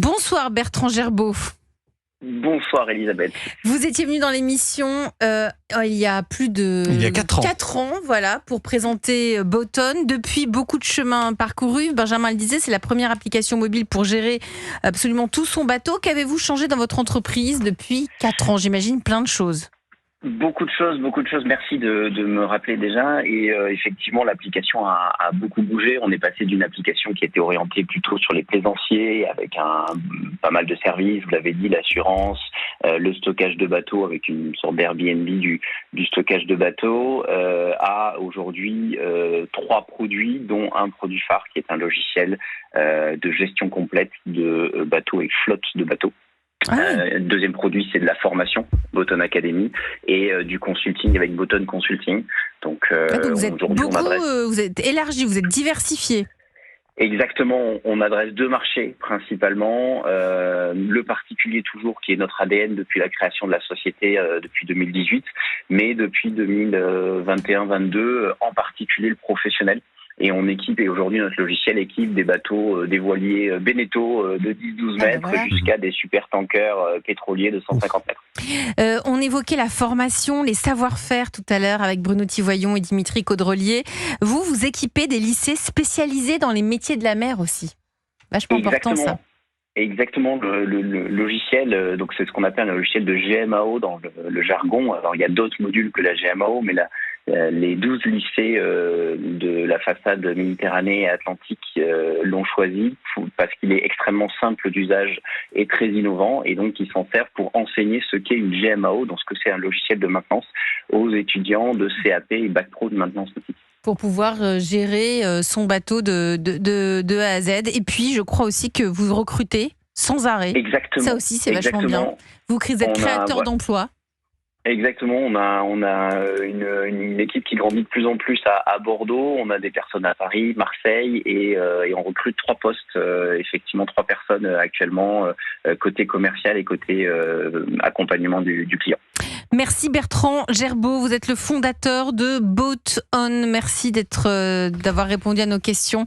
Bonsoir Bertrand Gerbeau. Bonsoir Elisabeth. Vous étiez venu dans l'émission il y a plus de 4 ans, voilà, pour présenter Boton. Depuis, beaucoup de chemin parcouru. Benjamin le disait, c'est la première application mobile pour gérer absolument tout son bateau. Qu'avez-vous changé dans votre entreprise depuis 4 ans? J'imagine plein de choses. Beaucoup de choses. Merci de me rappeler déjà. Et effectivement, l'application a beaucoup bougé. On est passé d'une application qui était orientée plutôt sur les plaisanciers, avec pas mal de services, vous l'avez dit, l'assurance, le stockage de bateaux, avec une sorte d'Airbnb du stockage de bateaux, à aujourd'hui 3 produits, dont un produit phare qui est un logiciel de gestion complète de bateaux et flotte de bateaux. Deuxième produit, c'est de la formation, Boton Academy, et du consulting avec Boton Consulting. Donc vous êtes vous êtes élargi, vous êtes diversifié. Exactement, on adresse 2 marchés principalement, le particulier toujours qui est notre ADN depuis la création de la société depuis 2018, mais depuis 2021-22 en particulier le professionnel. Et on équipe, et aujourd'hui notre logiciel équipe des bateaux, des voiliers Beneteau de 10-12 mètres jusqu'à des super tankers pétroliers de 150 mètres. On évoquait la formation, les savoir-faire tout à l'heure avec Bruno Thivoyon et Dimitri Caudrelier. Vous équipez des lycées spécialisés dans les métiers de la mer aussi. Vachement important ça. Exactement, le logiciel, donc c'est ce qu'on appelle un logiciel de GMAO dans le jargon. Alors il y a d'autres modules que la GMAO, mais les 12 lycées de la façade Méditerranée et Atlantique l'ont choisi parce qu'il est extrêmement simple d'usage et très innovant, et donc ils s'en servent pour enseigner ce qu'est une GMAO, donc ce que c'est un logiciel de maintenance, aux étudiants de CAP et Bac Pro de maintenance nautique. Pour pouvoir gérer son bateau de A à Z. Et puis, je crois aussi que vous recrutez sans arrêt. Exactement. Ça aussi, c'est vachement bien. Vous êtes créateur d'emplois. Exactement, on a une équipe qui grandit de plus en plus à Bordeaux. On a des personnes à Paris, Marseille, et on recrute 3 postes, effectivement 3 personnes actuellement, côté commercial et côté accompagnement du client. Merci Bertrand Gerbeau, vous êtes le fondateur de Boton. Merci d'avoir répondu à nos questions.